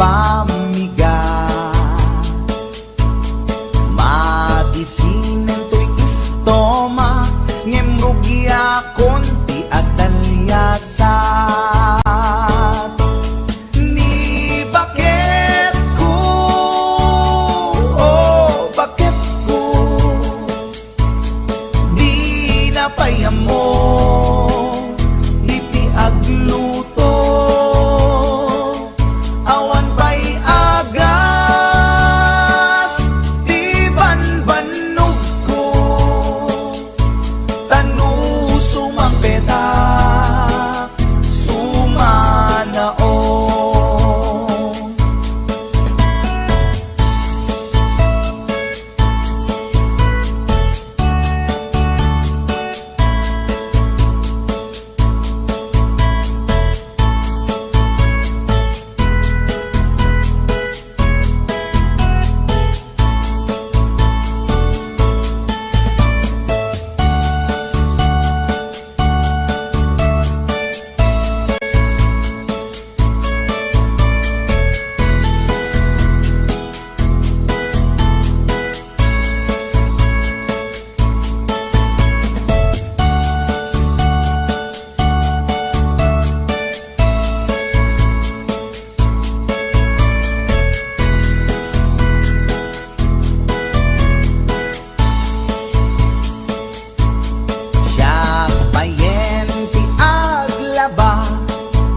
pamigat. Madisinen to'y istoma, ngem rugya konti at talyasat. Ni bakit ko, oh bakit ko, di napayam mo, iti agluto. Awan pa'y agas, di banbanog ko, tanu sumampetak, sumanaon.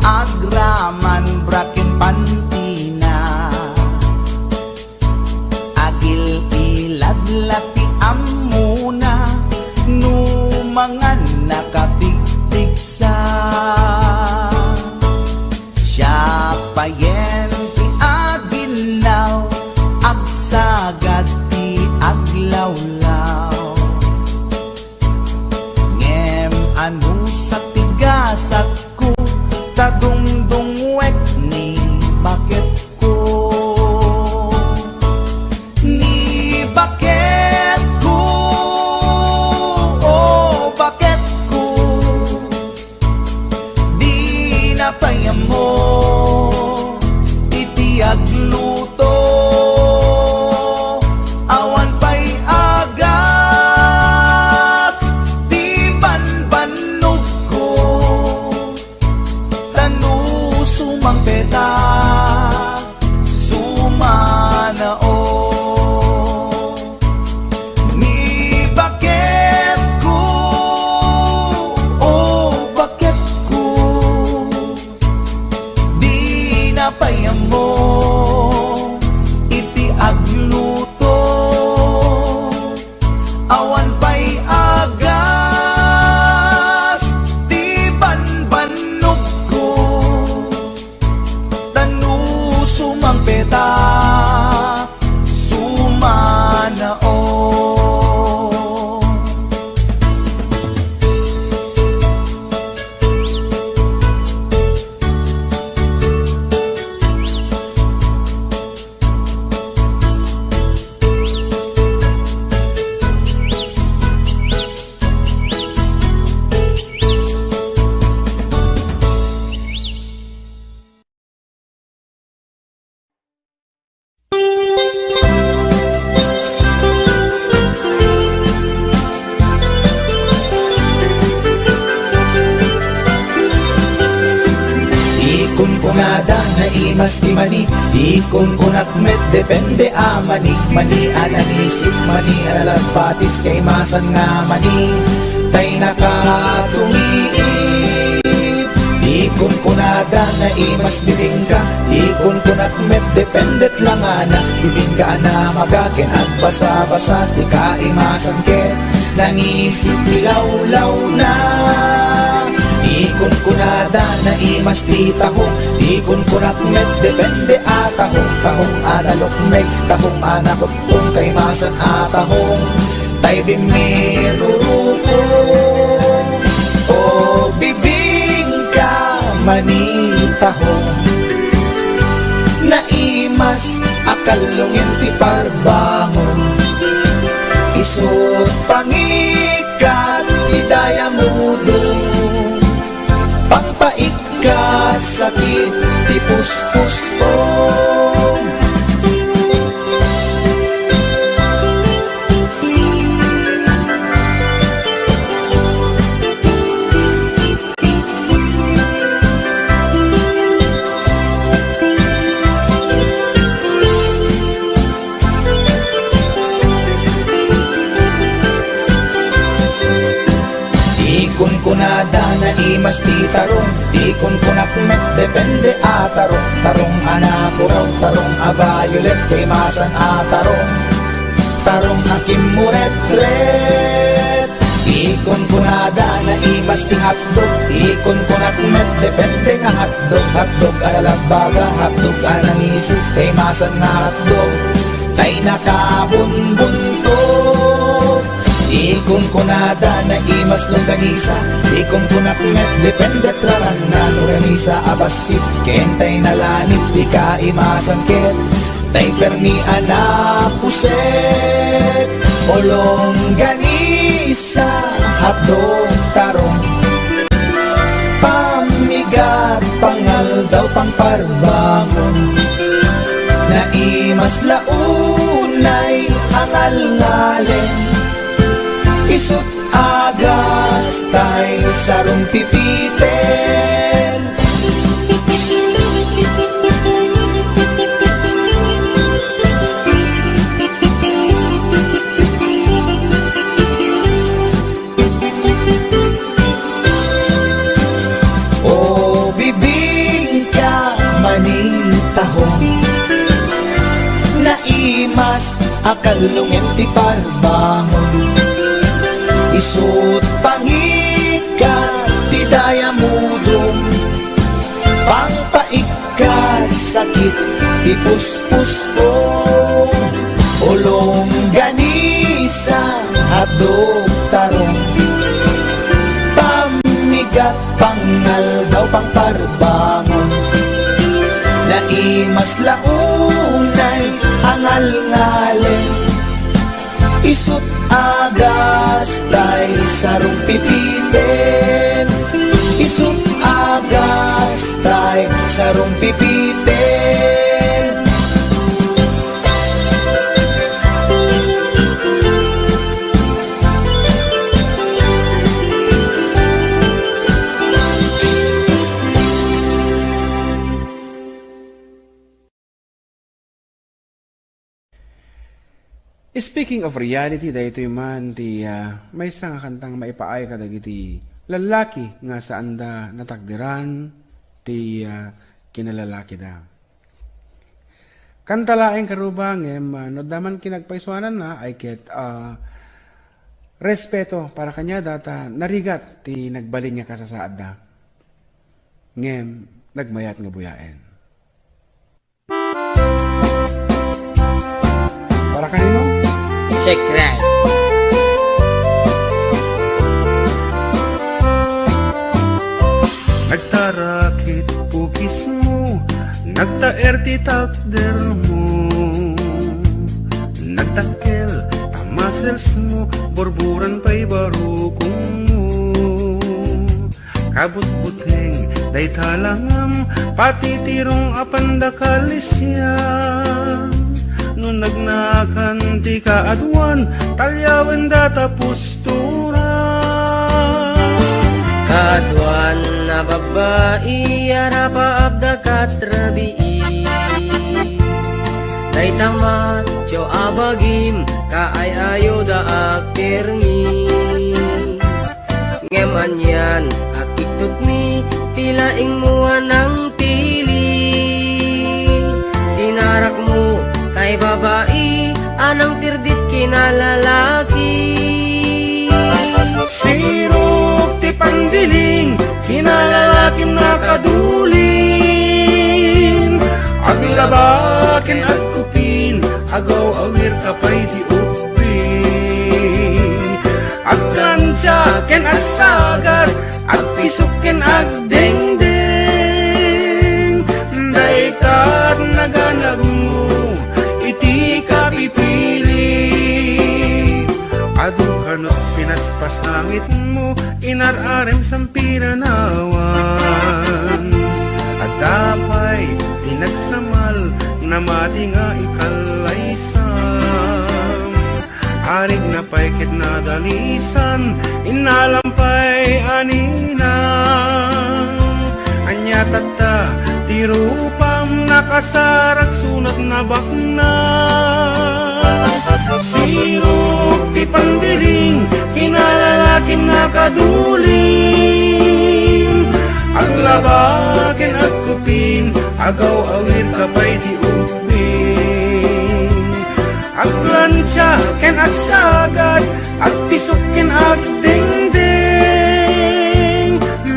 Agraman brakin pantina, agil iladlati amuna, numangan nakapigpigsa. Siya payen ti aginaw, agsagad ti aglawlaw. Ngem anu sa tigasat ko, tadungdungwek ni bakit ko, ni bakit ko, oh bakit ko, di napayam mo, iti agluto. Awan pa'y agas, di banbanog ko, tanu sumampetak, sumanaon. Ni bakit ko, oh bakit ko, di napayam mo, iti agluto. Awan pa'y agas, di banbanog ko, tanu sumampetak, sumanaon. Kunada na imas di mani, ikon kunak met depende amani, mani ananisip mani analagpatis kay masan nga mani, tay nakatumiip. Ikon kunada na imas bibingka, ikon kunak met dependet lang ana, bibingka na magakin at basa-basa, di ka imasan ken, nangisip bilawlaw na. Ikon kunada na imas ti tahong, ikon kunak met depende atahong, tahong analok meg, tahong anakot kung kay masan atahong, tay bimirurupong, o bibingka manitahong, na imas akalungin ti parbangon, isot pangikat idaya mudong, pangpaikat sakit ti puspos ko. Ikon kunada na imas ti tarong, ikon kunak met depende a tarong. Tarong anapuraw, tarong a violet, kay masan a tarong. Tarong akim muret-ret. Ikon kunada na imas ti hotdog, ikon kunak met depende nga hotdog. Hotdog alalagbaga, hotdog anangisi, kay masan nga hotdog. Tay nakabunbuntot. Ikon kunada na imas longganisa, ikon kunak met depende traman na longganisa abasit. Kentay na lanit, di ka imasan ket, tay permi anapuset. O longganisa, hotdog, tarong, pamigat, pangal daw pangparbangon. Na imas launay, angal ngalen, isut agas tay sarong pipiten. O bibing ka manitahong, naimas akalungin ti parbangon. Isut pangikat ti dayamudong, pangpaikat sakit ti puspos ko. Olong ganisa hotdog tarong, pamigat pangal daw pangparbangon. Naimas launay angal ngalen, isut agas tay sarong pipiten. Isut agas tay sarong pipiten. Speaking of reality, daytoy man ti may isang kantang maipaay kadag iti lalaki nga saan da natakdiran ti kinalalaki da. Kantalaeng karubang no daman kinagpaiswanan na ay ket respeto para kanya data narigat ti nagbalin niya kasasaad da. Ngem nagmayat nga buyaen. Para kanino? Shake right. Nagtarakit pukis mo, nagtaer ti takder mo, nagtakkel tamasels mo, borburan pa'y barukong mo. Kabut-buteng day talangam, pati tirong apandakalisyan. Nung nagnakan ti kaadwan, talyawan data pustura. Kaadwan na babae, arapa abda katrabii. Day tamat, jo abagim, kaayayo da akirmi. Ngeman yan, akiktot mi, tilaing mua ng tili. Sinarak mo, kay babae, anang tirdit kinalalaki. Sirok ti pandiling, kinalalakim na kadulin. Aglabakin at kupin, agaw awir kapay di upin. Aglansyaken at sagat, at pisukin agdengdeng. Daikat naganag mo, iti kapipili. Adu kanot pinaspas langit mo, inararem sampiranawan. At namal na mati nga ikalaysam. Arig na paikit na dalisan, inalampay anina. Anya tata, tirupam nakasarag sunat na bakna. Sirok ti pandiling, kinalalaking nakaduling. Aglabakin at kupin, agaw awir kapay di upin. Aglansya ken at sagad, at tisukin at dingding.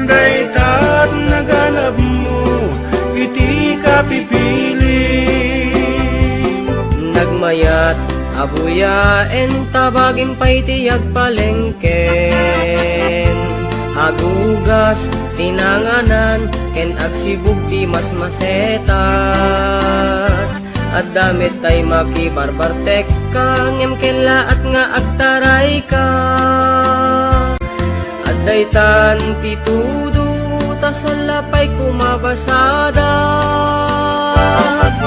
Daytat naganap mo, iti ka pipiling. Nagmayat abuyaen tabagin pa'y tiyag palengken. Hagugas tinanganan ken agsibug di mas masetas. At damit tay makibarbartek ka ngem kela at nga agtaray ka. At daytan titudo tasalapay kumabasada.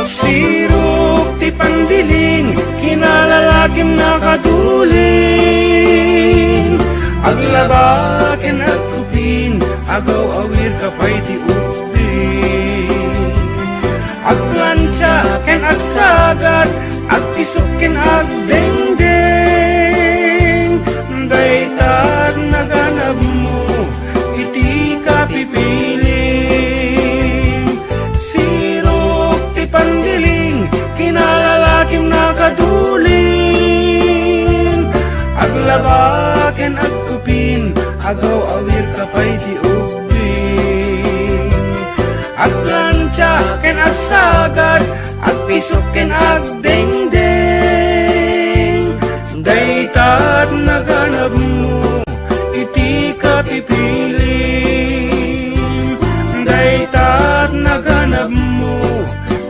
Sirok ti pandiling, kinalalakim nakaduling. Aglabakin at kupin, agaw awir kapay ti upin. Aglansya ken at sagad, at tisukin at dengdeng. Daytag naganap mo, iti ka pipiling. Sirok ti pandiling, kinalalakim nakaduling. Aglabaken at kupin, agaw awir kapay ti upin. Aglansya ken at sagad, at pisuken at dengdeng. Daytat naganap mo, iti ka pipiling. Daytat naganap mo,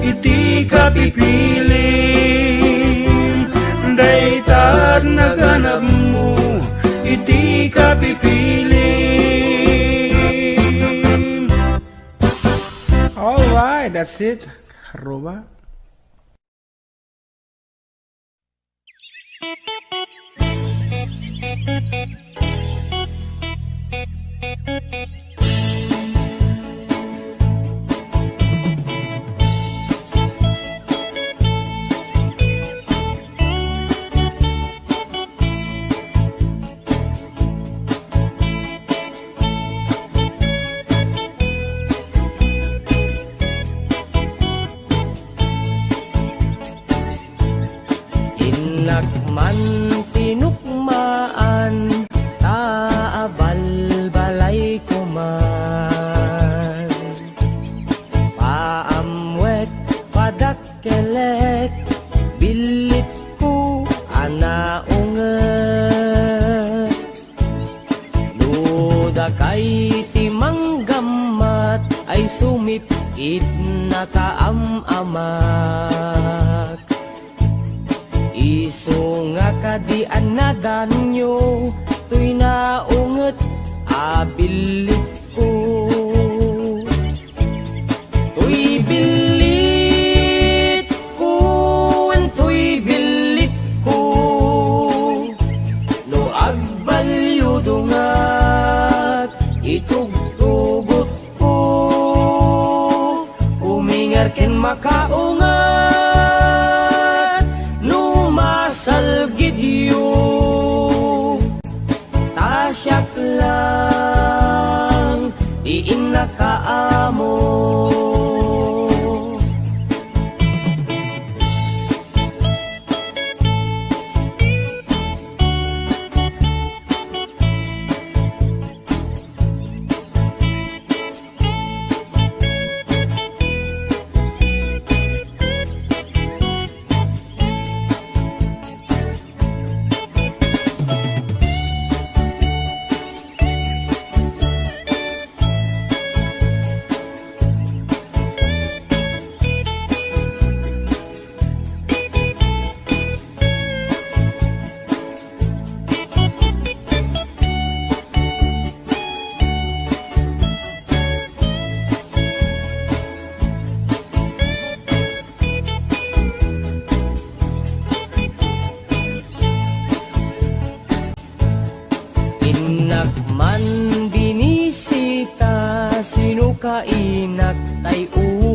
iti ka pipiling. Daytat naganap mo, iti ka pipiling. Alright, that's it. Karuba. Inakman tinukmaan, taabal balay ko man. Paamwet padakkelet, bilit ko anaunget. Luda kay timanggamat, ay sumipit nakaamamak. Iso nga kadian na danyo, tuy naunget abilit ko. Tuy bilit ko, tuy bilit ko, no agbalyo dungat, itugtugot ko, umingar ken makaungat. Salgidyo tasyak lang diin nakaamo.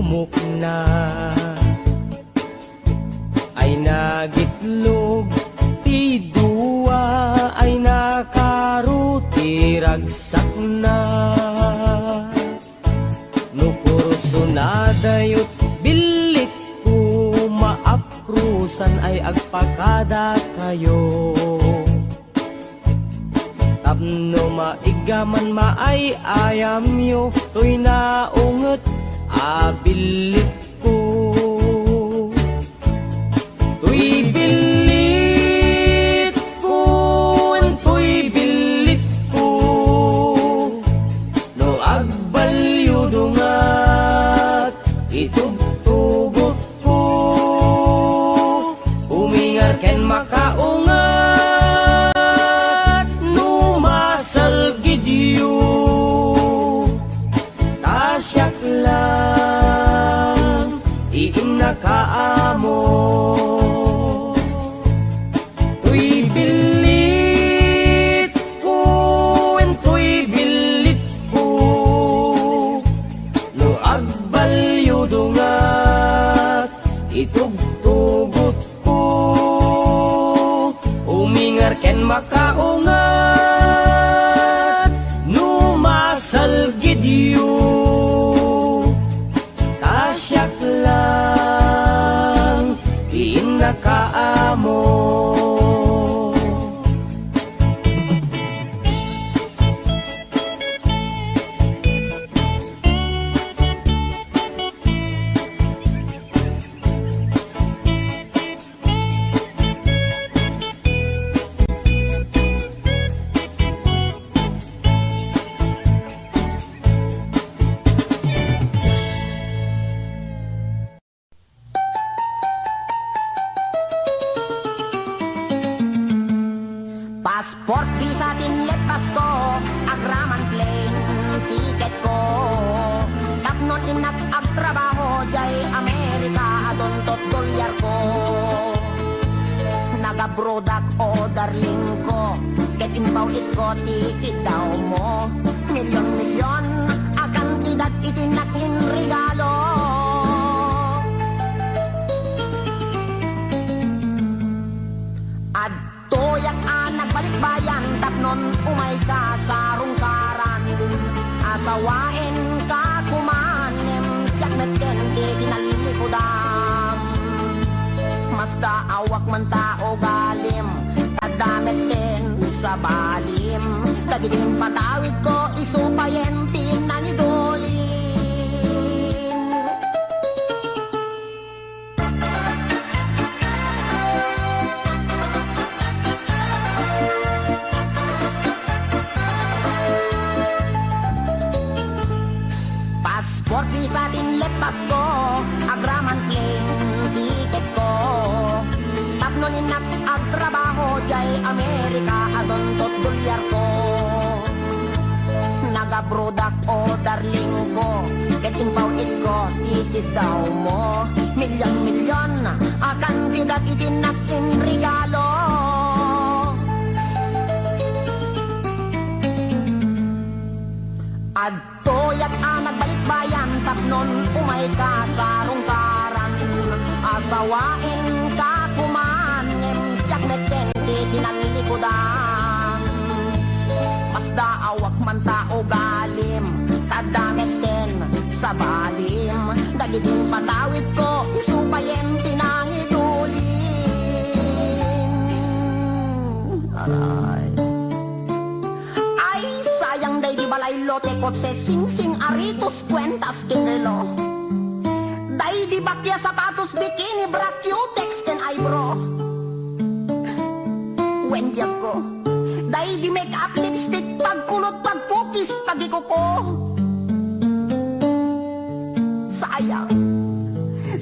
umukna ay nagitlog ti duwa ay nakaruti ragsak na nukurso na dayot bilit ko maaprusan ay agpakada kayo tapno maigaman maay ayam yo to'y naunget abilit ko to'y bilit ko to'y bilit ko no agbalyo dungat itugtugot ko umingar ken makaungat no masal gidyo tasyak lang iin nakaamo to'y bilit ko to'y bilit ko no agbalyo dungat itugtugot ko umingar ken makaungat no masal gidyo tasyak lang iin nakaamo Passport visa tinlet pasko agraman plane ticket ko tapnon inak agtrabaho jay Amerika adon tot dolyar ko nagabrodak o darling ko ket inpaw isko ticket daw mo milyon-milyon akan tidak itinak in regalo Toyak nagbalik bayan tapnon umay ka sa rungkaran asawain ka kumanem siyak meten di tinalilikudan masta awak man tao galim tadameten sa balim kagidin patawid ko isupayen tinangidolin Passport visa tinlet pasko agraman plane ticket ko tapnon inak agtrabaho jay Amerika adon tot dolyar ko nagabrodak o darling ko ket inpaw isko ticket daw mo milyon-milyon akan tidak itinak in regalo Toyak nagbalik bayan tapnon umay ka sa rungkaran asawain ka kumanem siyak meten di tinalilikudan masda awak man tao galim tadameten sa balim dagidin patawid ko isupayen tinangidulin aray balay lote kotse sing-sing aritos kwentas kinelo day di bakya sapatos bikini bra cutex ken eyebrow wendiag ko day di make up lipstick pagkulot pagpukis pagikuko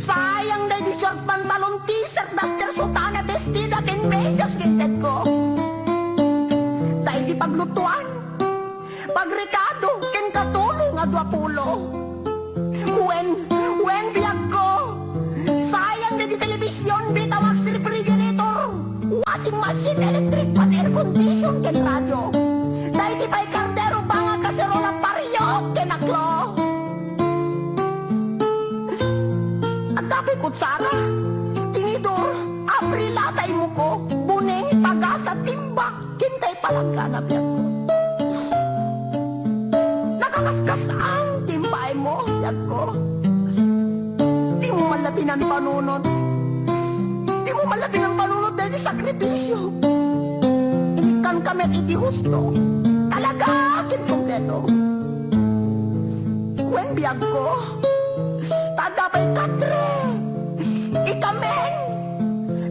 sayang day di short pantalon t-shirt duster sutana bestida ken medyas ginted ko day di paglutuan pagrekado ken katulong nga 20 when biag ko sayang na di telebisyon bitawag si refrigerator washing machine electric pan air condition ken radio dahil di pa'y kardero banga kaserola pariyo ken aklo Tadapay kutsara, tinidor, abrilatay mo ko, buneng, pagasa, timbak, kintay palangga na biyak ko. Nakakaskas ang timbay mo, biyak ko. Di mo malabi ng panunod. Di mo malabi ng panunod dahil di sakripisyo. Inikan kami at idi husto. Talaga, akin kompleto. When biyag ko, tadapay katre, ikamen,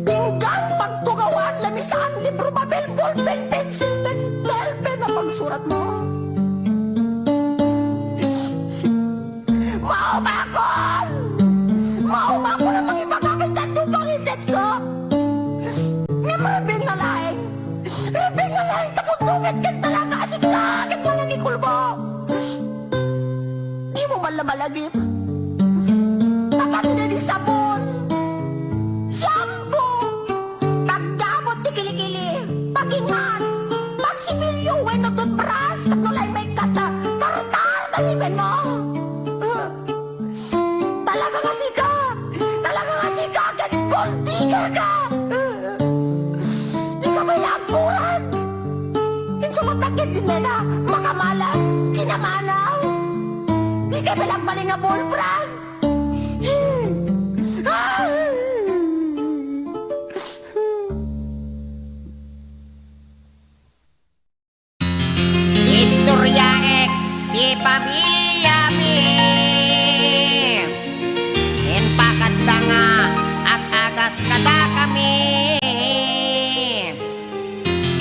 pinggan, pagtugawan, lamisaan, libro, papel, ballpen, pencil, pen, pen na pagsurat mo. Mauma ko na mga ipagkakit at tupang iset ko. Nga marabing na laing, takot-lungit kan talaga, asik langit mo nang ikulbo. Di mo malamalagip. Tapat na di sabon, shampoo, paggamot di kilikili, pagingan, pagsimilyo, weno toothbrush, tatnulay may kata, tartar kaliben mo. Talaga kasi ka, kahit gold digger ka. Di ka may angkuran. Insumatakit din na, makamalas, kinamanaw. Di ka balagbaling na bullbrand. Istoryaek di pamilya mi en pakadda nga ag-agas kada kami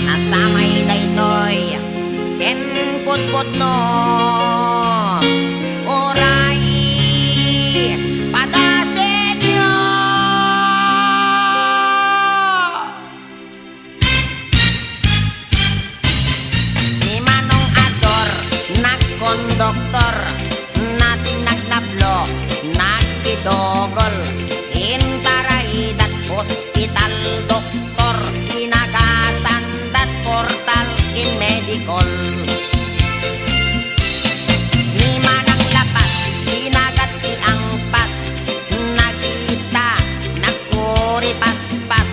nasamay daytoy ken putput no oray padasenyo ni Manong Ador nagkondoktor natin nagnablo nagdidogol intarahidat hospital doktor inagasandat portal in medical ni Manang Lapas inagat ti angpas nagita nagkuri paspas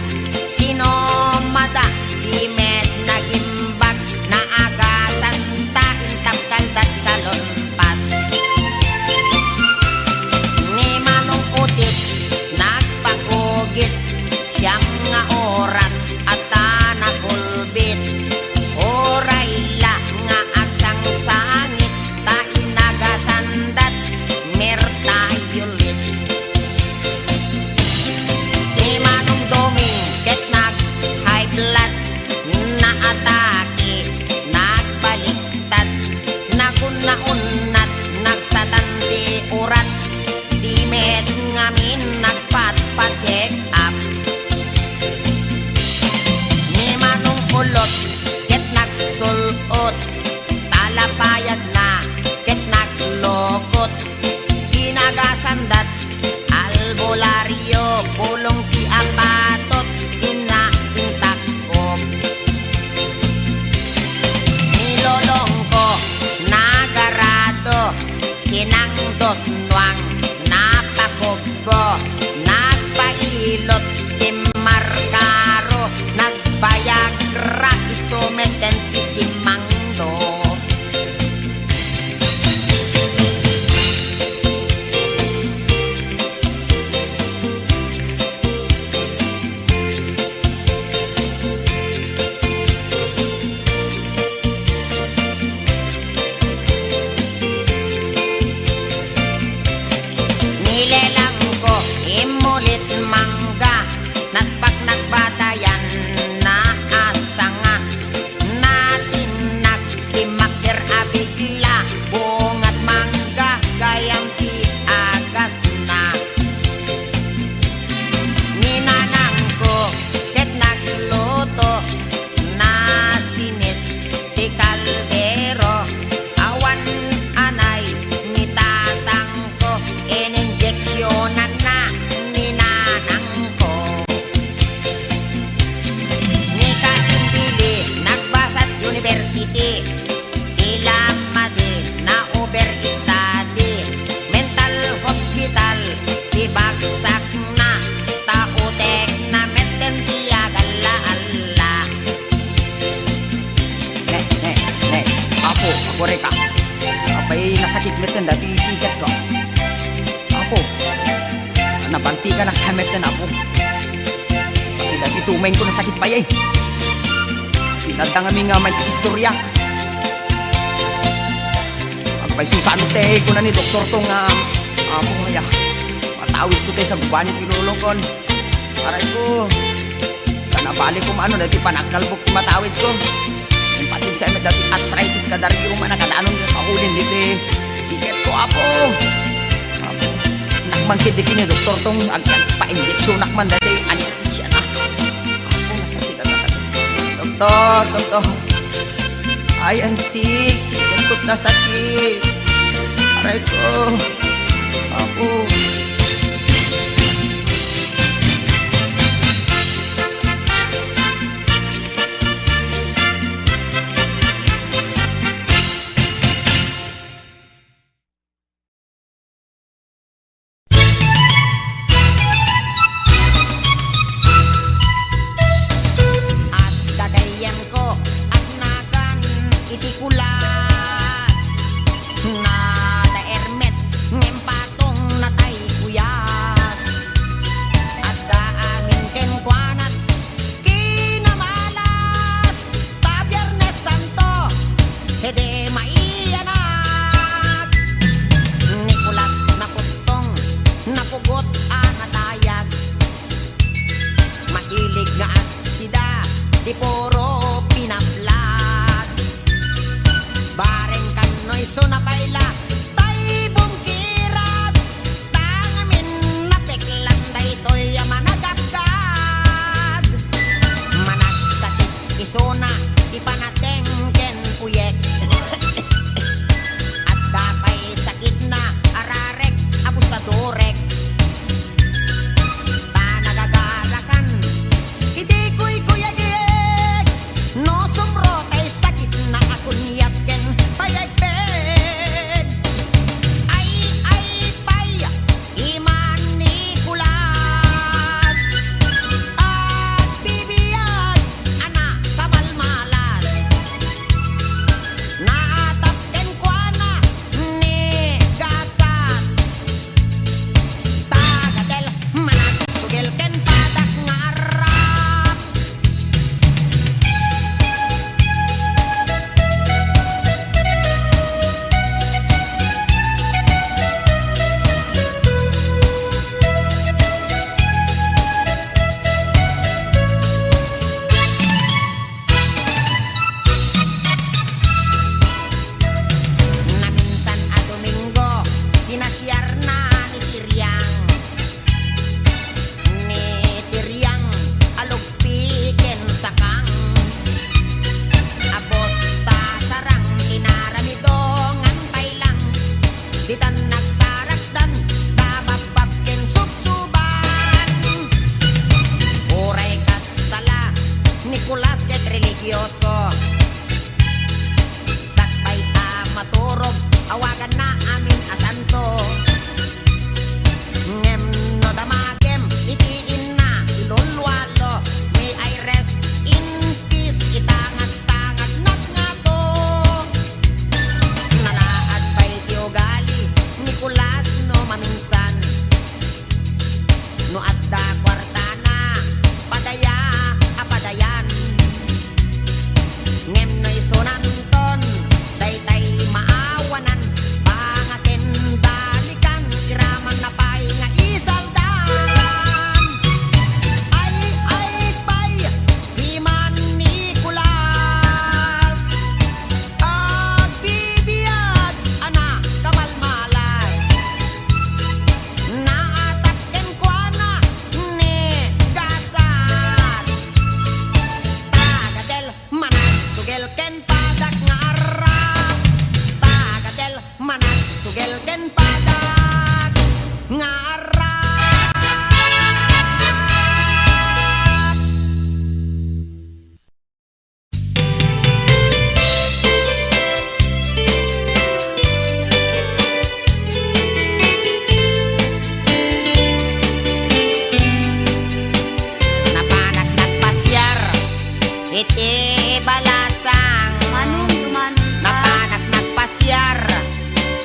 sinomada imed nagimbag naagasan ta intapkal dat salon pas ni Manong Utit nagpakugit siyam nga oras at nakulbit oray la nga agsang sangit ta inagasandat mertayulit ni Manong Doming ket nag high blood na atake nagbaliktad nagunnaunat nagsatanti urat di med ngamin nagpat-pa-check up ni Manong Ulot ket nagsulot talapayag na ket naglokot inagasandat albularyo pulong ti apatot inaintakop nilolong ko nagarado sinangdot nuang napakobbo nagpailot timarkaro nagbayagra isumeten isimangdo met kan dati sikat ko. Apo, nabanti ka na sa met kan apo. Pati dati tumain ko na sakit pa yan. Pinatang kami nga may istorya. Pag susanute ko na ni doktor tong apo nga. Matawid ko tayo sa gubanit pinulong aray ko. Kanabalik ko maano dati panagkalbok matawid ko. Yung patin sa emet dati arthritis ka dari yung manakadaanon yung kaulin dito siket ko apo. Nakmangkit dito ni doktor tong pa-injeksyon nakman dati anesthesia na. Apo nasakit na doktor. I am sick, siket ko't nasakit. Aray ko. Apo.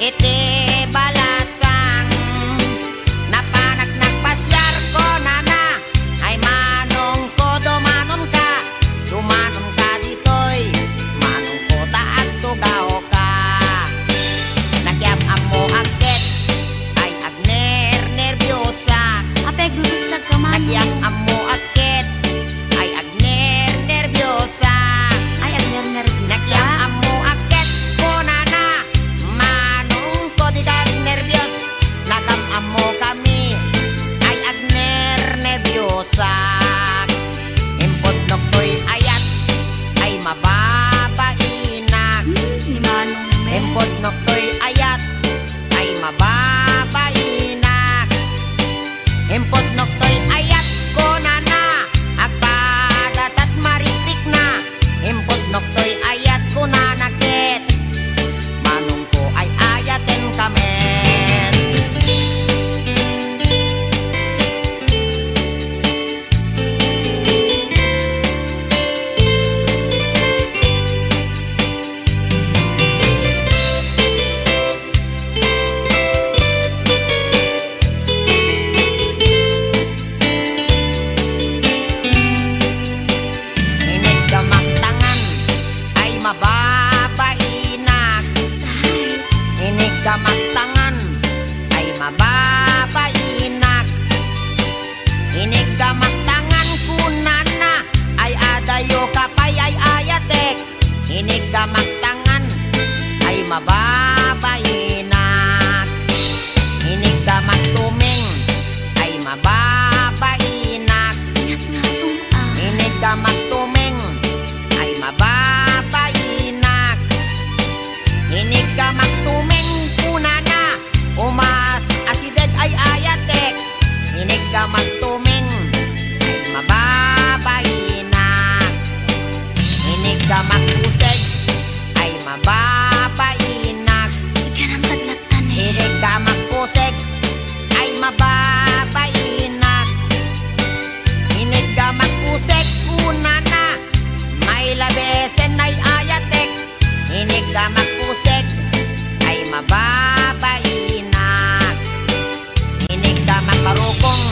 iti balasang napanak nagpasyar ko nana ay manong ko dumanon ka ditoy manong ko taat tugaw ka nakyam amo agket ay agner nervyosa Apeg lulusag ka man. nakyam amo agket ay agner nervyosa Ay, agner nervous nakyam ka. amo agket ko nana manong ko di ka nervyos nagam amo kami ay agner nervyosa impot noktoy ayat ay mababainak Ni Manong me. impot noktoy ayat ay mababainak impot noktoy ayat ko nana agpadatat marikrik na impot noktoy ayat ko nanakit manong ko ay ayaten kamen inig gamagtangan ay mababainak inig gamagtangan ay mababainak inig gamagtangan kunana ay adayo kapay ay ayatek inig gamagtangan ay mababainak inig gamagtuming ay mababainak Ingat nga itong inig gamagtuming ay mababainak inig gamagtuming kunana umas asideg ay ayatek inig gamagtuming ay mababainak inig gamagpuseg ay mababainak Ikanang kadlatan eh. inig gamagpuseg ay mababainak inig gamagpuseg kunana may labesen ay ayatek inig gamagpuseg ay mababainak inig gamagparukong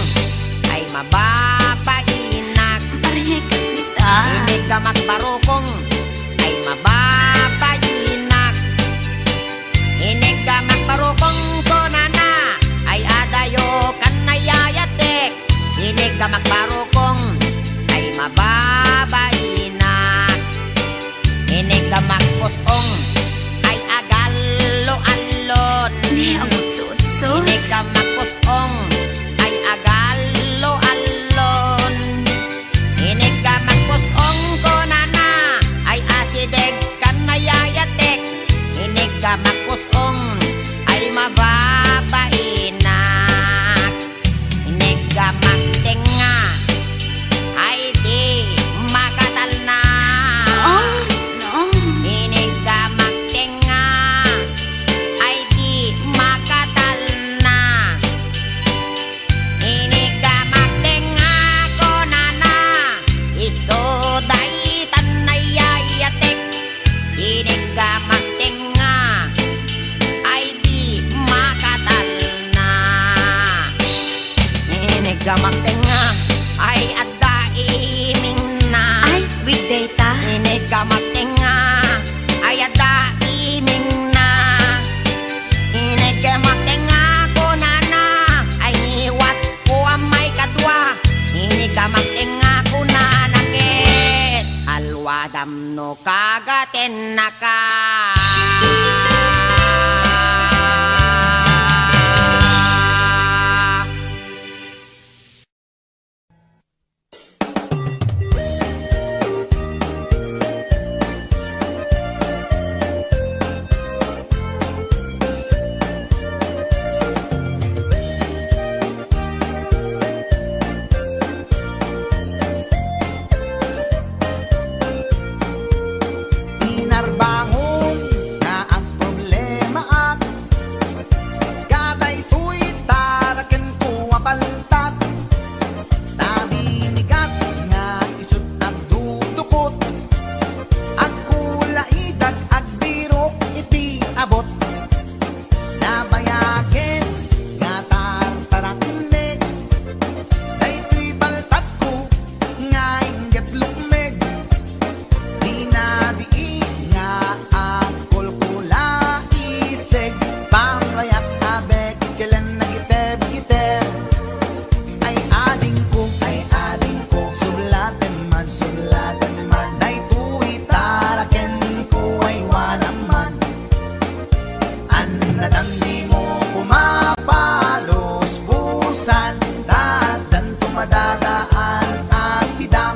ay mababainak Parihay ka kita. inig gamagparukong ay mababainak inig gamagparukong konana ay adayo kanayayatek inig gamagparukong ay mababainak inig gamagpusong ay agalo-alon Ni ang utso-utso. inig gamagpusong ay agalo-alon inig gamagpusong konana ay asideg kanayayatek inig gamagpusong ay mababainak inig gamagtenga ay di makatal na Oh, no. inig gamagtenga ay di makatal na inig gamagtenga ko nana isoday tanayayatek inig gamagtenga ay di makatal na inig gamagtenga ay adda iming na Ay, weekday ta. inig gamagtenga ay ada iming na inig gamagtenga ko nana ay niwat ko ang may kadwa inig gamagtenga ko nanakit alwadam no kagaten naka Inarbangon pusan, dadan tumadadaan asidam.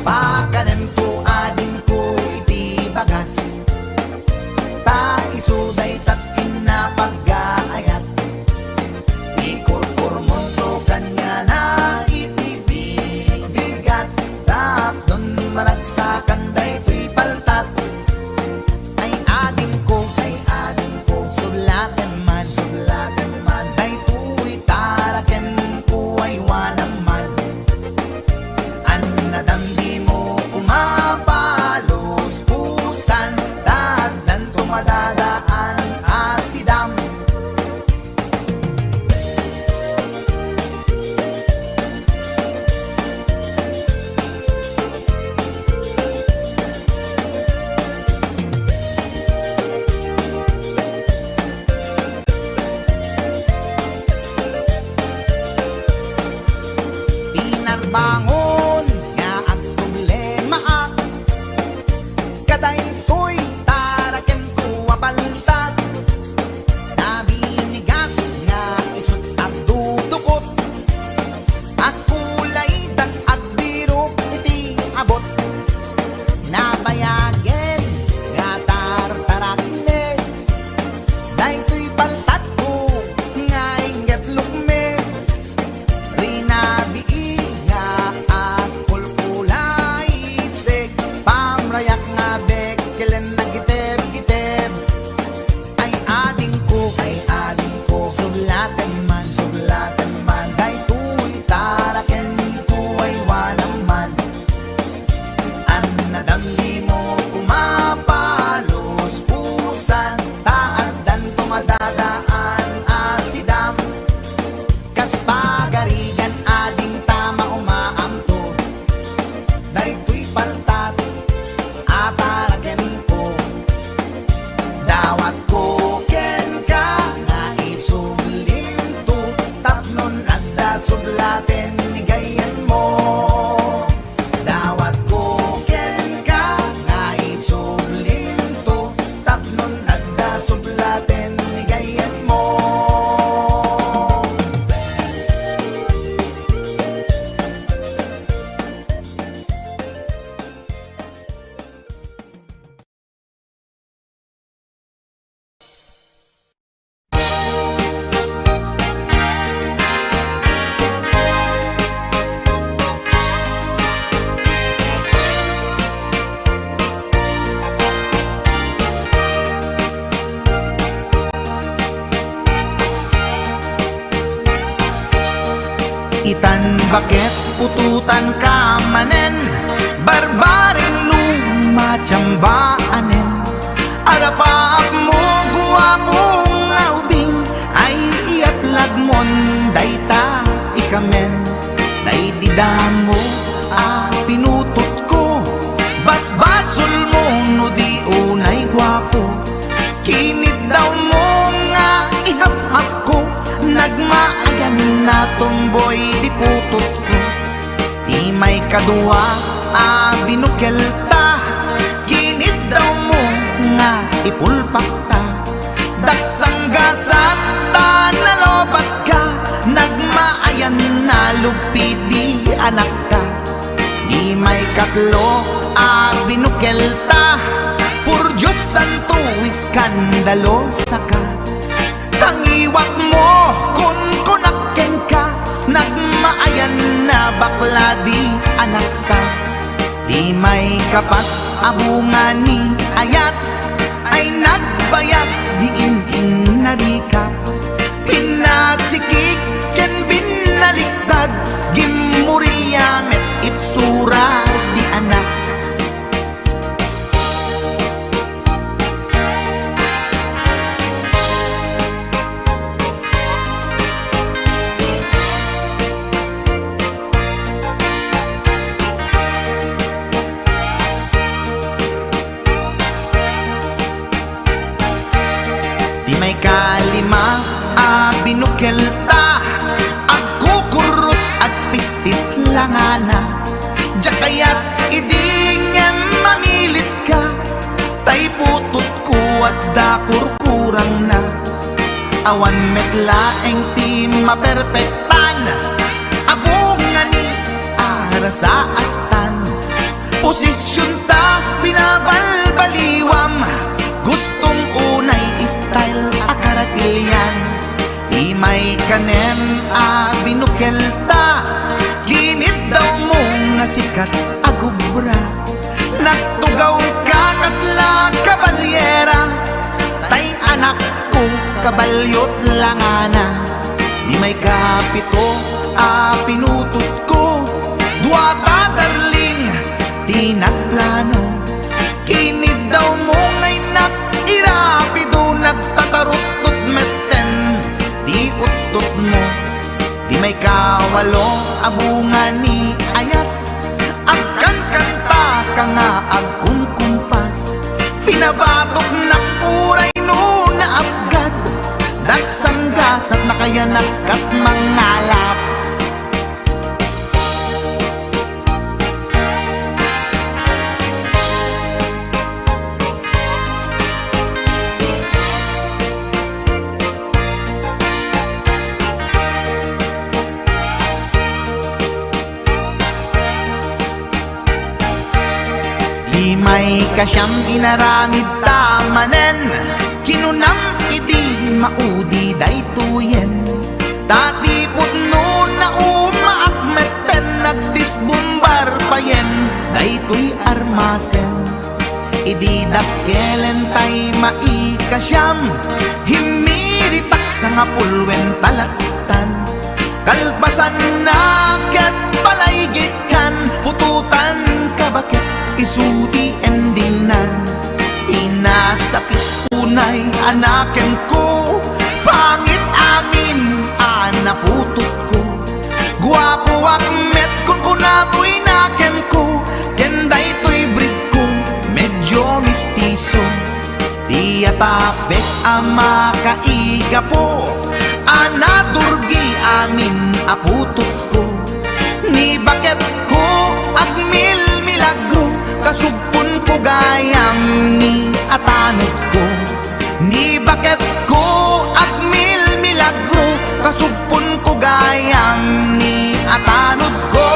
Pakanan ko adin ko iti bagas, ta isuday tatin na pag-aayat. Ikurkur mundo kanya na iti bigat, tapdon maragsakan day tuy paltat. Ay adin ko, sulatan man, day tuy taraken ko ay wanaman. Anadamdi mo umapalos pusan, dadan tumadadaan asidam. Pinarbangon nga ang problema ak, kaday ko'y taraken ko abaltad. Nabinigat nga isut at dudukot, at kulay dag at birok iti abot. Nabayagen nga tartarakne, day to'y baltat ko nga inget lukme. Rinabi at kulkulay sek, pamrayak nga bekelen na giteb-giteb. Ay ading ko, sulatan man, day tuy taraken ko ay wanaman. Anadamdi mo kumapalos pusan, taadan tumadadaan asidam. Kas pagarigan ading tama umaamto, day tuy paltat aparaken ko. Dawat ko ken ka nga isulinto, tapnon adda sudlaten ni gayan mo. Dawat ko ken ka nga isulinto, tapnon adda sudlaten ni gayan mo. Itan bakit pututan ka manen, barbaring lumachambaanen. Arapaap mo guwapong aubing, ay iaplag mon dayta ikamen. Day didamo pinutot ko, basbasul mo no di unay guwapo. Kinit daw mo nga ihap-hap ko, nagmaayan na tomboy di putot ko. Di may kadua binukel ta, kinit daw mo nga ipulpak ta. Daksang gasat ta nalobat ka, nagmaayan na lugpi di anak ka. Di may katlo binukel ta, pur Diyos santo iskandalosa ka. Tangiwak mo kun kunaken ka, nagmaayan na bakla di anak ka. Di may kapat abungan ni ayat, ay nagbayat di in narikap. Pinasikik ken binaliktad, gimuriyamet itsura di anak. May kalima binukel ta, agkukurot at pistit langana. Jakayat idingem mamilit ka, tay putot ko at dakurkurang na. awan metlaeng ti maperpektan abong nga ni ara sa astan posisyon ta binabalbaliwam gustong unay style akaratilyan di may kanen a binukelta ginit daw mo nga sikat agubra nagtugaw ka kasla kabalyera tay anak ko kabalyot langana di may kapito a pinutot ko duwata darling di nagplano kinid daw mo ngay nakirapido nagtatarot-tot meten di utot mo di may kawalo abungan ni ayat agkan kanta ka nga agkumkumpas pinabatok na puray no na abgad daksang gasat na kaya nakat mangalap may kasyam inaramid tamanen kinunam idi maudi daytoyen tati putno na umaakmeten nagdisbumbar payen daytoy armasen idi dakkelen tay maikasyam himiritak sa nga pulwen talaktan kalpasan na ket palaygit kan pututan kabakit isuti endinan inasakit unay anaken ko pangit amin anaputot ko guwapo akmet kun kunaboy naken ko kenday to'y breed ko medyo mistiso di atapek ama kaiga po anaturgi amin aputot ko ni bakit ko agmil milagro kasugpon ko gayam ni atanod ko ni bakit ko agmil milagro kasugpon ko gayam ni atanod ko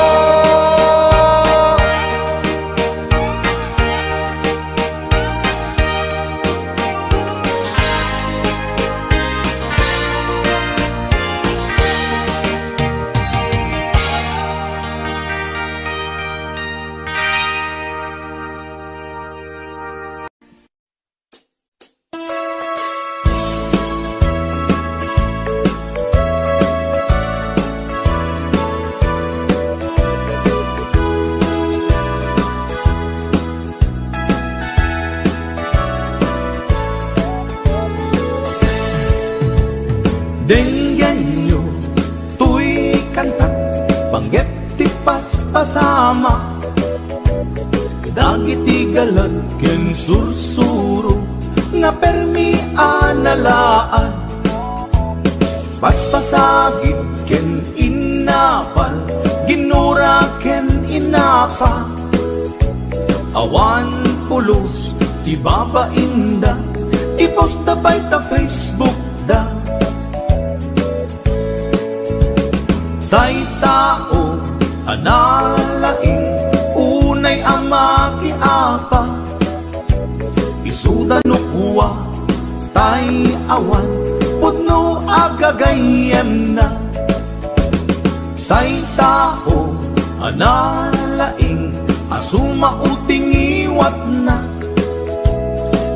Dengyan nyo, tuy kantat, banggep ti paspasama dagiti galad ken sursuro, nga permi analaan paspasagit ken inapal, ginura ken inapa awan pulos, ti babainda iposta bay ta Facebook da tay tao analaing unay ama kiapa isuda no kuwa tay awan putno agagayem na tay tao analaing asuma uting iwat na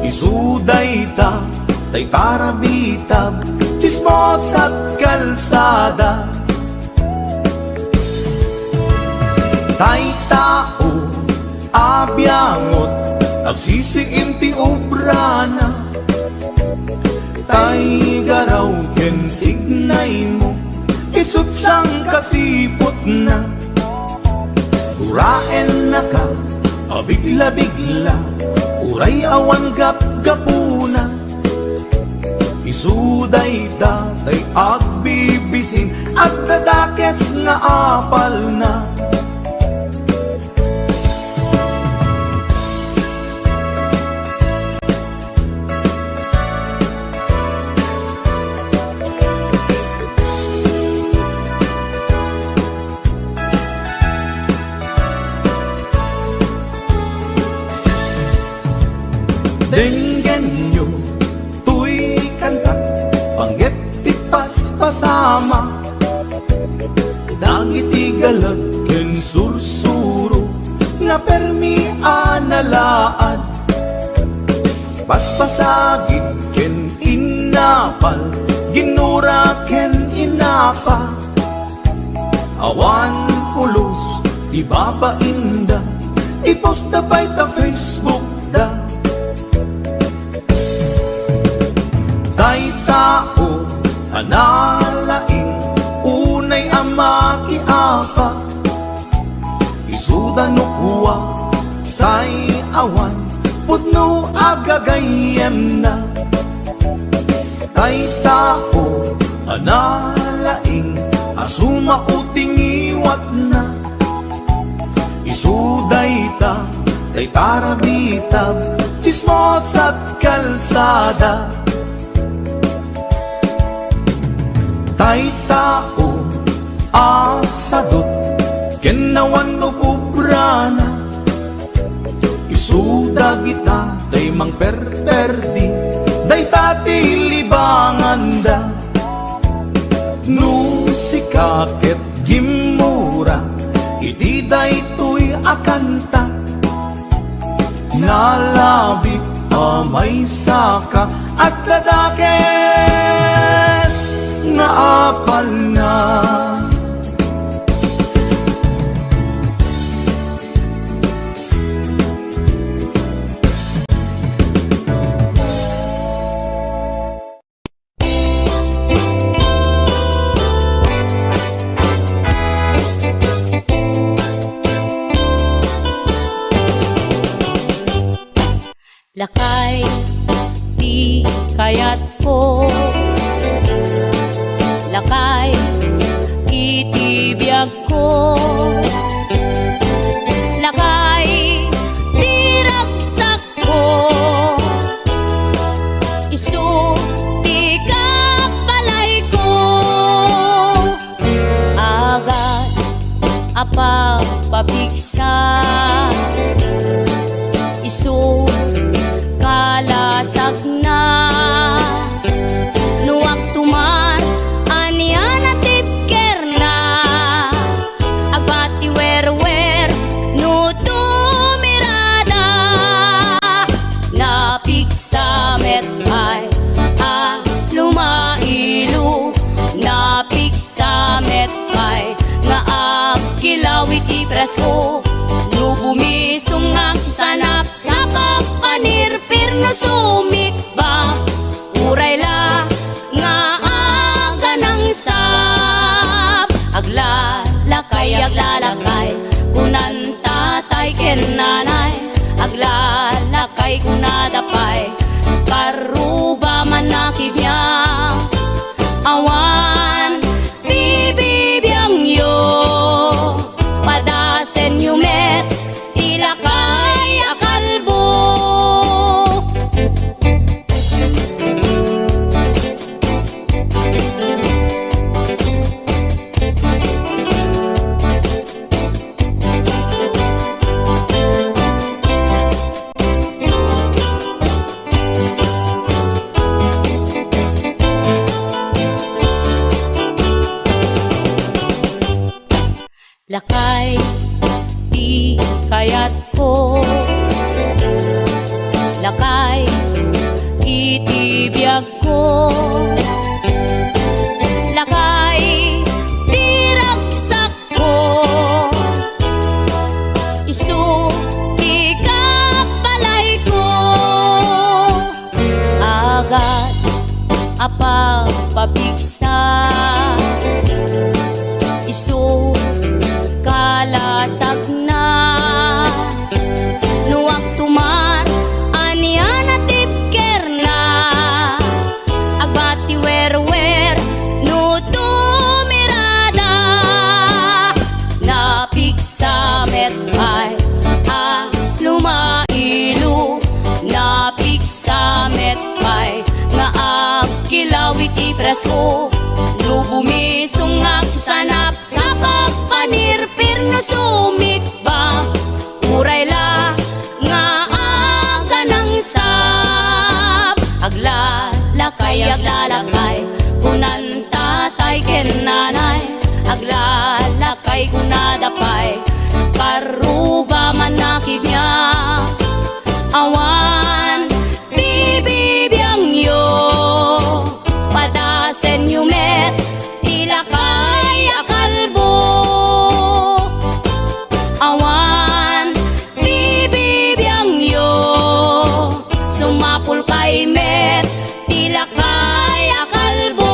isuday ta tay tarabitab chismos at kalsada tay tao abyangot agsisiim ti obrana tay garaw ken tignay mo isut sang kasipot na uraen na ka abigla-bigla uray awan gap-gapuna isuday tay agbibisin at dadakets nga apal na Denggen nyo, tuy kanta, panggep ti paspasama, dagiti galag ken sursuro, nga permi analaad, paspasagid ken inapal, ginura ken inapa, awan pulos ti babainda, ipost da bay ta Facebook da. Tay tao analaing unay amaki apa, isuda no kuwa tay awan pudno agagayem na. Tay tao analaing asuma uting iwat na, isuday ta tay parabitab chismos at kalsada. Tay tao asadot kenawan no pubrana, isuda kita tay mang perperdi day tati libanganda. No sikaket gimura iti day tuy akanta, nalabit amay saka at ladakes nga apal na. Lakay, di kayat ko. Lakay, itibiyag ko. Lakay, di ragsak ko. Isu, di kapalay ko. Agas, apa pabigsa. Isu, kalasag na nuwag tuman anian at tipker na agbati werwer no tumirada napigsa metay lumailu napigsa metay nga agkilawit ipresko no bumisong ang sanap sa pagpanirpir no sumikba uray la nga aga ng sap aglalakay kunan tatay ken nanay aglalakay kunadapay paruba man nakibiyang awan bibibiyang yo padasen yumet ilakay akalbo. Lakay, di kayat ko. Lakay, itibiyag ko. Lakay, di ragsak ko. Isu, di kapalay ko. Agas, apa pabigsa. Isu, kalasag na nuwag tuman anian at tipker na agbati werwer no tumirada napigsa metay lumailu napigsa metay nga agkilawit ipresko no bumisong ang sanap sa pagpanirpir no sumikba uray la nga aga ng sa awan bibibiyang yo sumapul kay met tila kay akalbo.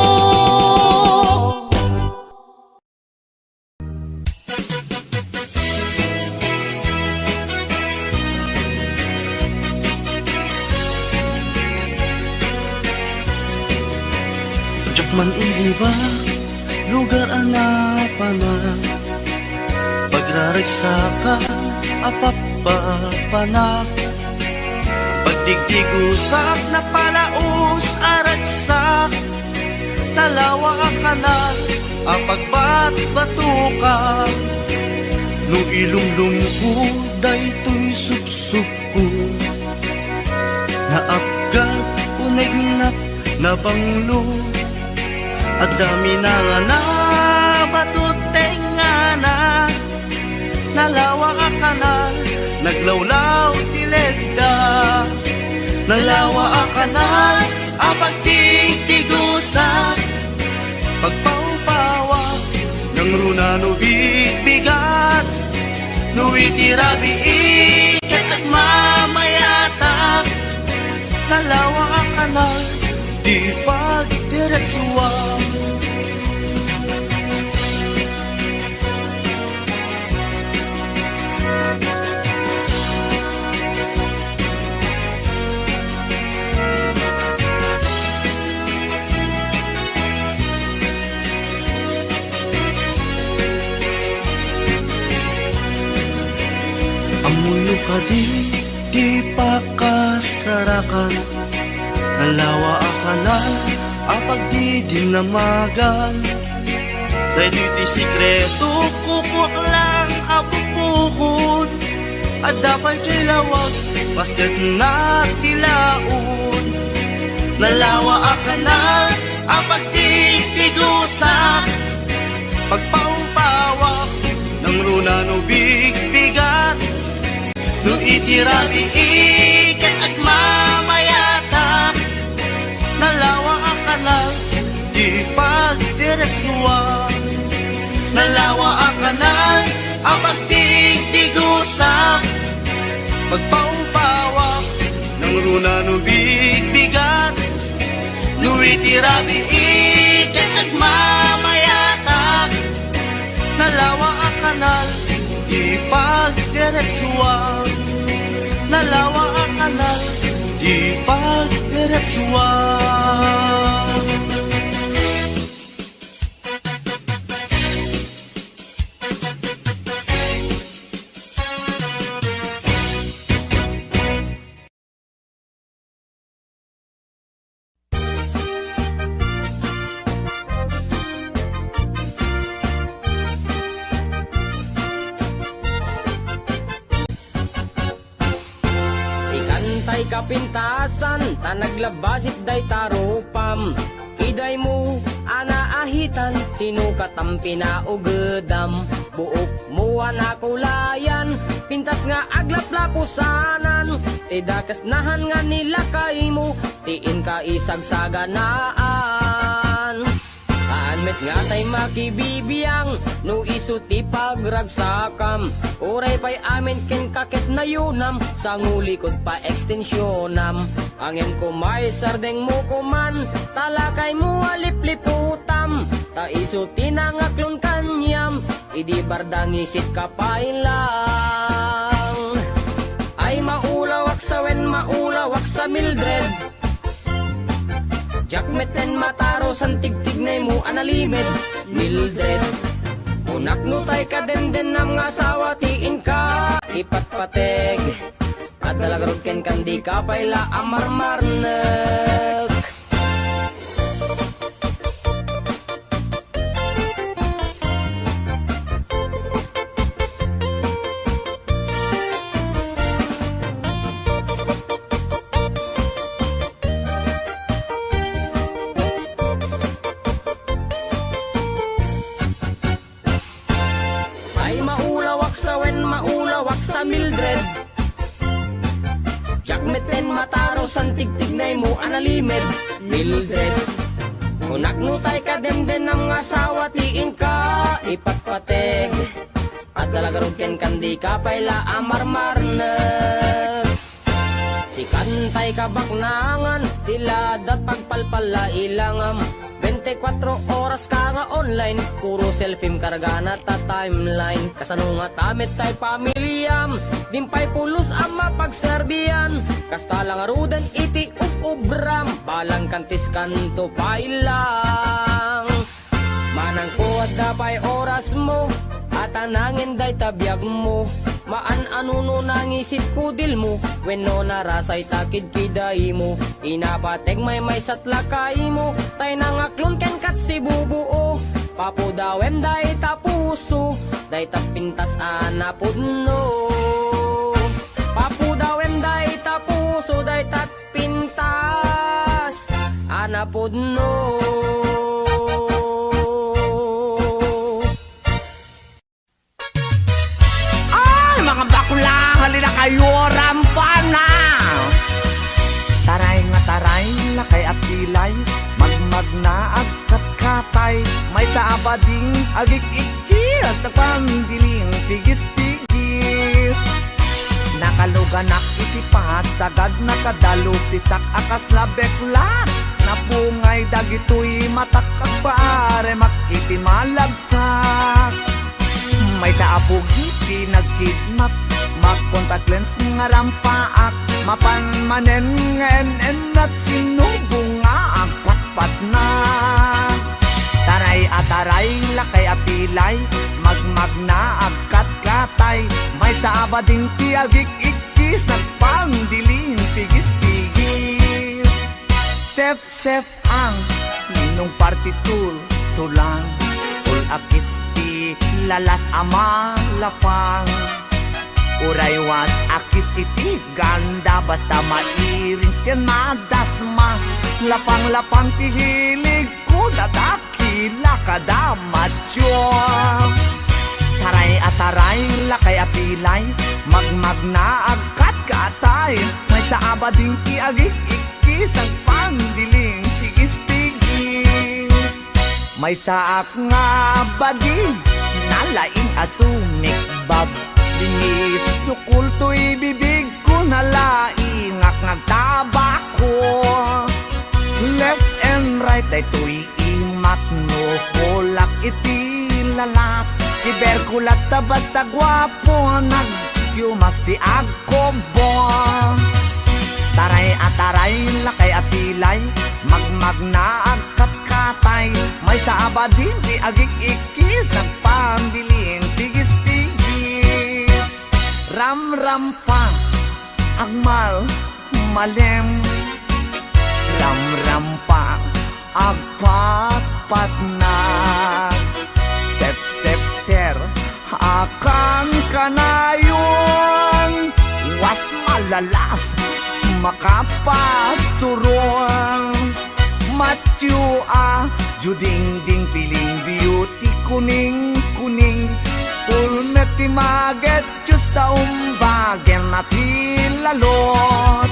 Man iliba, lugar anapana pagraragsakan, apapapana pagdigdigusak na palaus aragsak talawa ka na apagbat-batukan no ilumlum ko daytoy supsup ko naapgat unegnat na banglo at dami na nga na batuteng nga na nalawa ka kanal naglawlaw tilegda nalawa ka kanal apag tigtigusa pagpaupawa ng runa no bigbigat no itirabi ikat at mamayata nalawa ka kanal di pagdiretsuan. Amuyo ka di pa kasarakan nalawa akalan apag di dinamagan dahil di sikreto kukwak lang apupukod at dapat kilawag pasit na tilaon nalawa akalan apag di tigusa pagpaupawak ng runa no bigbigat no itirabi ikat at mamayata nalawa ang kanal di pagdiretsuan nalawa ang kanal ang pagtigtigusa pagpaupawak ng runa no bigbigat no itirabi ikat at mamayata nalawa ang kanal di pagdiretsuan nalawa ang kanal di pagdiretsuan. Tay kapintasan, ta naglabasit day tarupam. Iday mo, anaahitan, sino katampi na ugedam. Buok mo anakulayan, pintas nga aglaplapusanan. Tidakas nahan nga nila kay mo, tiin ka isagsaganaan. Anmet nga tay makibibiyang, no isuti pagragsakam. Uray pa'y amin ken kakit na yunam, sa ngulikod pa ekstensyonam. Angin ko may sardeng mo kuman, talakay mo alipliputam. Ta isuti na ngaklon kanyam, idi bardang isit kapain lang. Ay maulawak sa wen, maulawak sa Mildred. Jakmeten mataro san tigtignay mo analimed Mildred. Unak no tay ka den nam nga asawa tiin ka ipatpateg. At dalagrod ken kandi ka payla amarmarnek. Maulawak sa Mildred. Jakmeten mataro san tigtignay mo analimed Mildred. Unak nutay ka demden ng asawa tiin ka ipatpateg. At dalagarod ken di ka pala amarmarna. Si kantay kabaknangan, tiladat pagpalpala ilangam. 24 oras ka nga online, puro selfie karga na ta timeline. Kasano nga tamit tay pamilyam, dimpay pulos ang mapagserbiyan. Kasta lang aruden iti ubram, balang kantis kanto pailang. Manang kuwad na pa'y oras mo, at anangin day tabiyag mo. Maan anuno nangisit kudil mo, wenno narasay takid kiday mo. Inapateg may satlakay mo, tay nangaklon ken kat si bubuo. Papudawem day tapuso, day tapintas anapudno. Papudawem day tapuso, day tatpintas anapudno. Mga bakla, halina kayo, rampan na! Taray nga taray, lakay at pilay, magmag na agkat-katay, may sa abading agik-ikis, nagpandiling pigis-pigis. Nakaluganak itipas, sagad nakadalo, pisak akas na beklat, napungay dagitoy matakak paare, makiti malabsak. May sa apugi pinagkidnap, mag-contact lens nga rampaak, mapanmanen ngenen at sinubong nga agpatpat na. Taray at taray, lakay apilay, magmag na agkat-katay, may sa abading tiagik-ikis, nagpandiling pigis-pigis. Sef-sef ang ninong partitur, tulang, akis lalas ama lapang. Uraywas akis iti ganda, basta mairings ken madasma. Lapang-lapang tihilig ko, dadakila kada macho. Taray at taray, lakay apilay, magmag na agkat katay, may sa abading tiagik-ikis, ang pandiling tigis-tigis. May saak nga bading, nalaing asumik bab, linis sukul to'y bibig ko, nalaing ngagtabako. Left and right ay to'y imak no, kulak iti lalas, kiberkulat ta basta gwapo, nagyumas ti agkobo. Taray at taray, lakay apilay, magmag na agkat-katay, may sa abadin di agik-ikis, nagpandiling tigis-tigis. Ram-ram pa, agmal, malem, ram-ram pa, agpat-pat na. Sep-septer, akan kanayon, was malalas, makapasuron. Matyo juding-ding piling beauty, kuning-kuning, pulmet ti maget, just taumbagen nati lalos.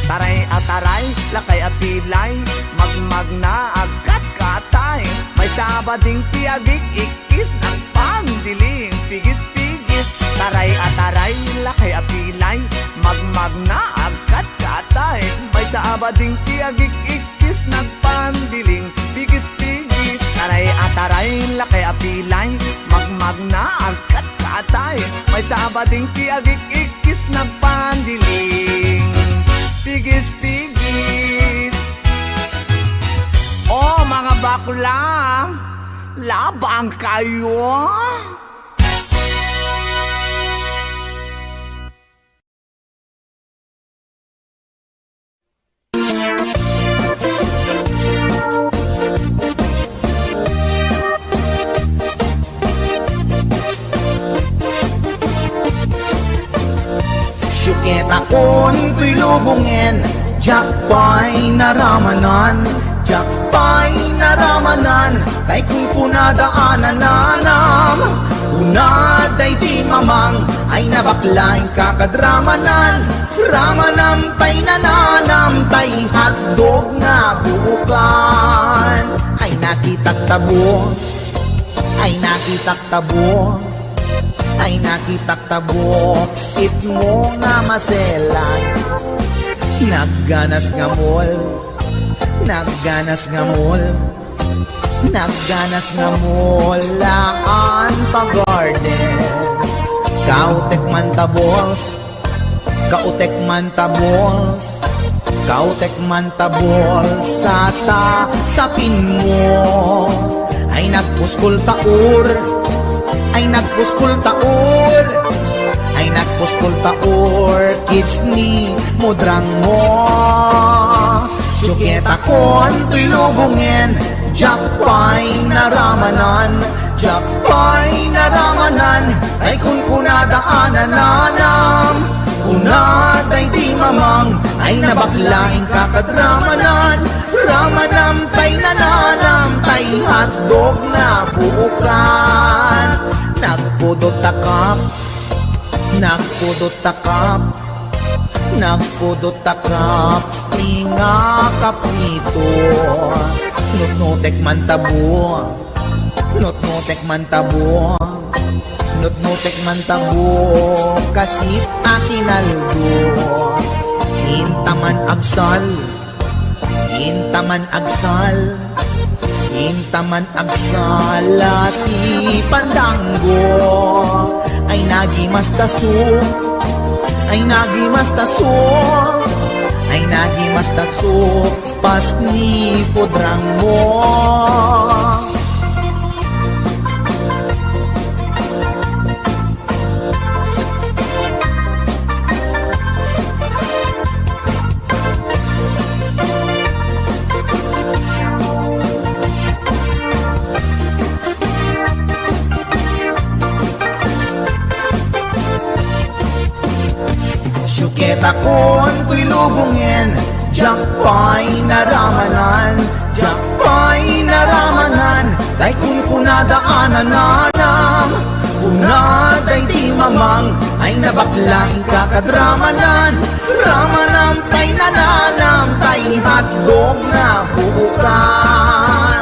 Taray at taray, lakay at pilay, magmag na agkat katay, may sabading tiagik-ikis, ng pandiling pigis-pigis. Taray at taray, lakay at pilay, magmag na agkat katay, may sabading tiagik-ikis, nagpandiling pigis-pigis. Taray at taray, lakay at pilay, magmag na agkat katay, may sabading tiagik-ikis, nagpandiling pigis-pigis. Oh mga bakla, labang kayo. Syukit akon ko'y lubungin, jakpay naramanan, jakpay naramanan, tay kung kunadaanan nanam. Kunaday di mamang, ay nabaklaing kakadramanan, ramanam tay nananam, tay hotdog na buukan. Ay nakitak tabo, ay nakitak tabo, ay nakitaktabok sit mo nga maselan. Nagganas nga mall, nagganas nga mall, nagganas nga mall, laan pa garden. Kautek man ta balls, kautek man ta balls, kautek man ta balls, sapin mo. Ay nagpuskol taur, ay nagpuskol taur, ay nagpuskol taur, kids ni mudrang mo. Juketa kon to'y lubungin, jakpay naramanan, jakpay naramanan, ay kun kunadaanan nanam, kunaday di mamang, ay nabaklaing kakadramanan, ramanam tay nananam, tay hotdog na buukan. Nagpudot takap, nagpudot takap, nagpudot takap, tinga kaprito. Nutnutek man tabo, nutnutek man tabo, nutnutek man tabo, kasit akinaldo. Intaman agsal, intaman agsal, intaman agsal, ati pandanggo. Ay nagimas taso, ay nagimas taso, ay nagimas taso, pas ni pudrang mo. Syuketa kon to'y lubungin, jakpay naramanan, jakpay naramanan, day kun kunadaanan nanam, kunaday di mamang, ay nabaklaing kakadramanan, ramanam tay nananam, tay hotdog na buukan.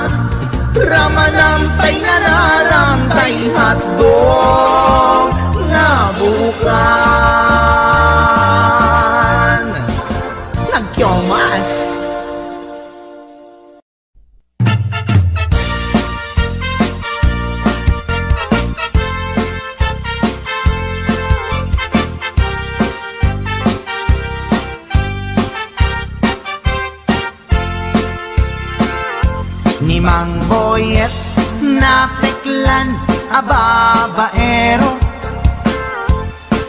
Ramanam tay nananam, tay hotdog na buukan. Nagkyomas. Ni Mang Boyet na peklan ababaero,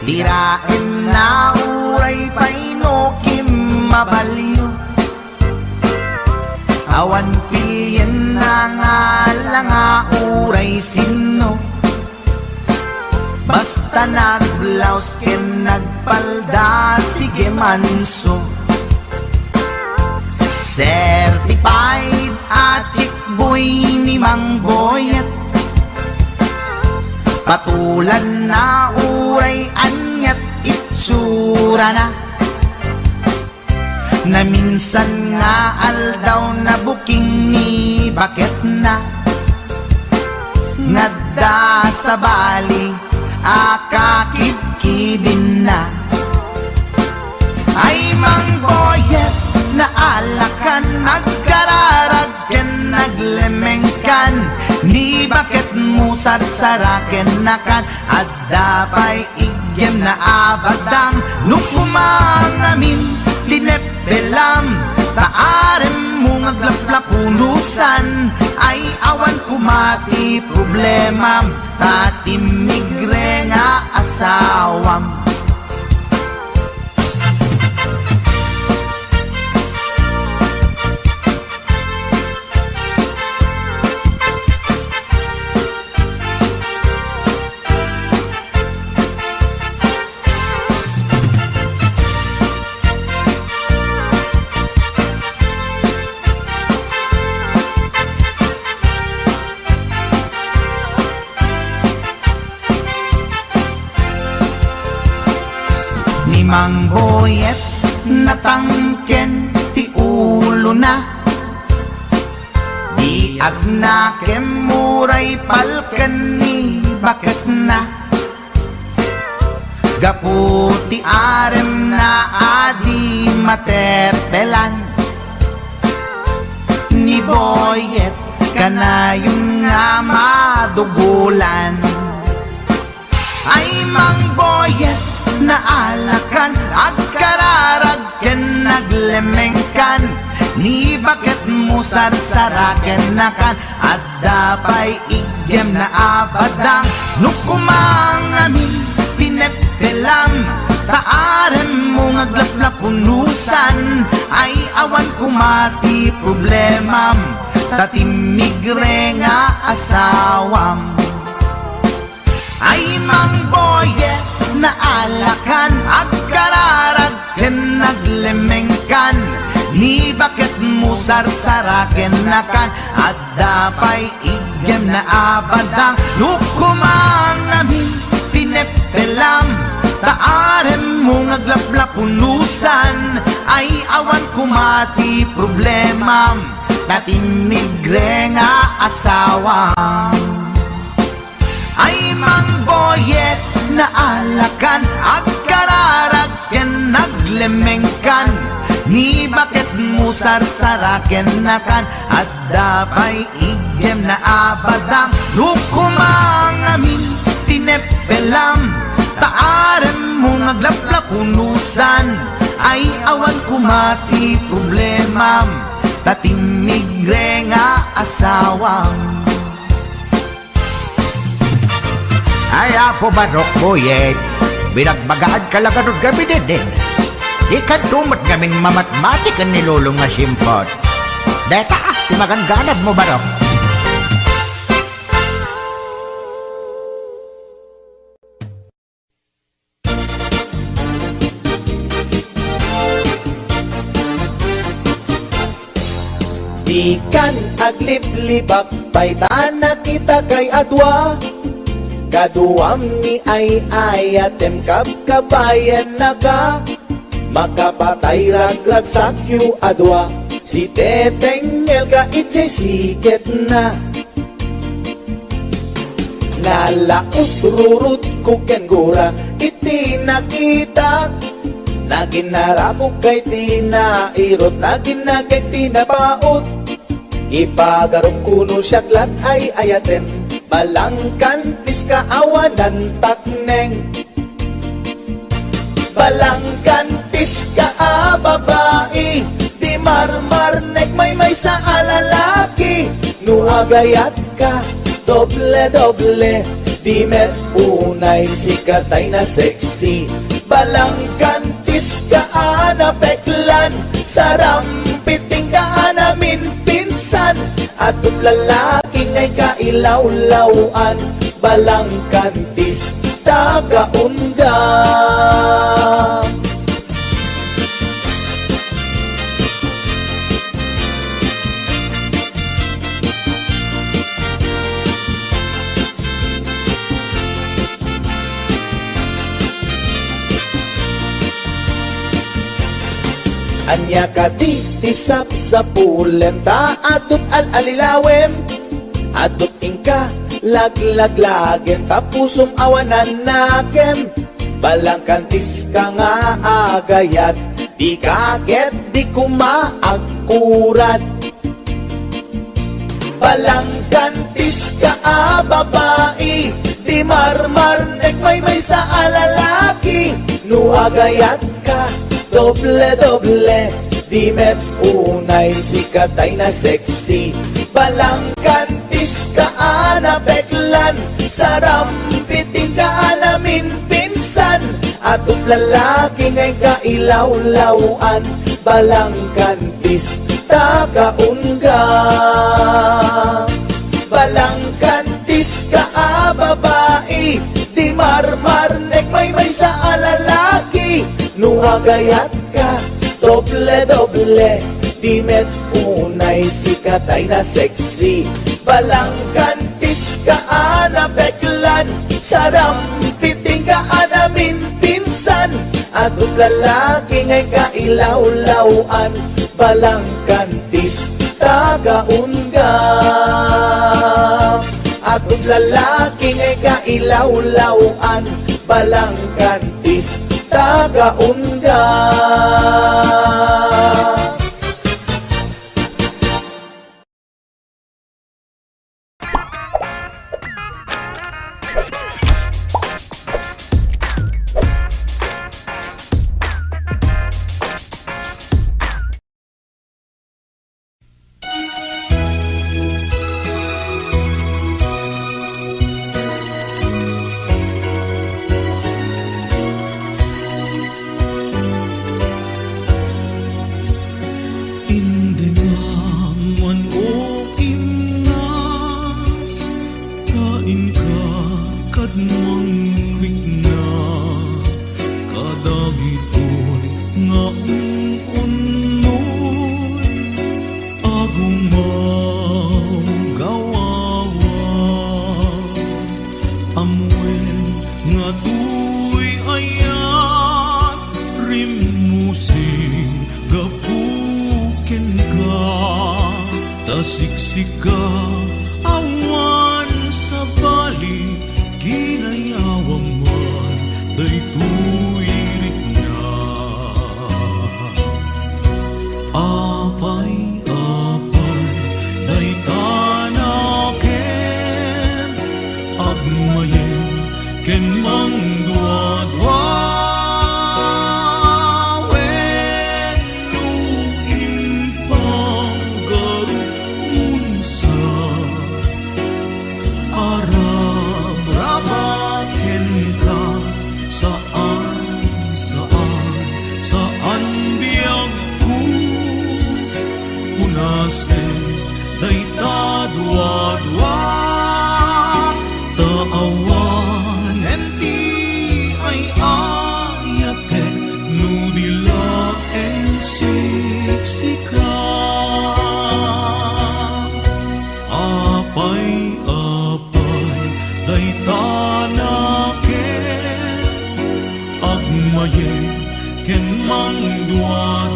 tirain na uray painokim mabaliw. Awan pilyen na nga langa uray sino, basta nagblaus ken nagpalda sige manso. Certified at chick boy ni Mang Boyet, patulan na uray anyat itsura na, na minsan nga aldaw na booking ni bakit na, ngadda sa bali akakibkibin na. Ay Mang Boyet, naalakan, nagkararagken, naglemengkan, ni bakit mo sarsaraken nakan, at dapay igyem na abadang, nukumangamin, linepelam, taarem mo ngaglaplapunusan, ay awan kumati problemam, tatimigre nga asawam. Mang Boyet natangken ti ulo na, di agnakem muray palken ni bakit na, Gaputi arem na adi matepelan ni Boyet kanayon nga madugulan. Ay mang Boyet na alakan agkararag ken naglemengkan ni bakit mo sarsaraken nakan at dapay igem na abadang nukumang amin pinepelam taarem mo ngaglaplapunusan ay awan kumati problemam tatimigre nga asawam. Ay mang Boyet na alakan agkararag ken naglemengkan ni bakit mo sarsaraken nakan at dapay igem na abadang nukumang amin pinepelam taarem mo ngaglaplapunusan ay awan kumati problemam tatimigre nga asawam. Ay mang Boyet na alakan agkararag ken naglemengkan ni bakit mo sarsaraken nakan at dapay igem na abadang nukumang amin tinepelam taarem mo ngaglaplapunusan ay awan kumati problemam tatimigre nga asawam. Ay apo Barok Boyet, binagbagaan ka lang anong gabi din. Di ka tumat gaming mamatmatikan ni Lulong nga simpot. Deta, timagan ganad mo Barok. Di kan agliblibak paitan na kita kay adwa kaduam ni ay ayatem kabayan na ka makapatay ragrag sakyu adwa si tetengel ka itse siket na nalaos rurut kuken gura iti nakita naginarako kay tinairot naginagay tinapaot ipagarong kuno siyaglat ay ayatem balangkantis kaawanan takneng balangkantis ka babae di marmarnek may sa alalaki nuagayat ka doble di met unay sikatay na sexy balangkantis ka anapeklan sarampiting ka namin pinsan atut lalaki ngay kailawlawan balangkantis tagaunda. Anya ka di tisap sa pulem ta atut al-alilawem atut ingka laglagen tapusum awanan nakem balangkantis ka nga agayat di kaget di kumaakurat balangkantis ka babae di marmarnek may sa alalaki nuagayat ka doble di met unay sikatay na sexy balangkantis ka anapeklan sarampiting ka namin pinsan atut lalaki ngay kailawlawan balangkantis tagaunga balangkantis ka babae di marmarnek may sa alalaki nuagayat ka doble di met unay sikatay na sexy balangkantis ka anapeklan sarampiting ka namin pinsan atut lalaki ngay kailawlawan balangkantis tagaunga atut lalaki ngay kailawlawan balangkantis is tagaunda. Indengaman o imnas, kain ka kadmang wigna, kadagitoy nga unoy, agumaw gawawa, amwen nga tuy ayat, rimusing gapuken ka, tasiksika awan sa bali, ginayawa man daytoy ritna. Apay day tanaken, agmayen ken mangduadwa. Day tadwa-dwa, taawan enti ay ayate, nudila en siksika. Apay day tanake, agmaye ken mangduad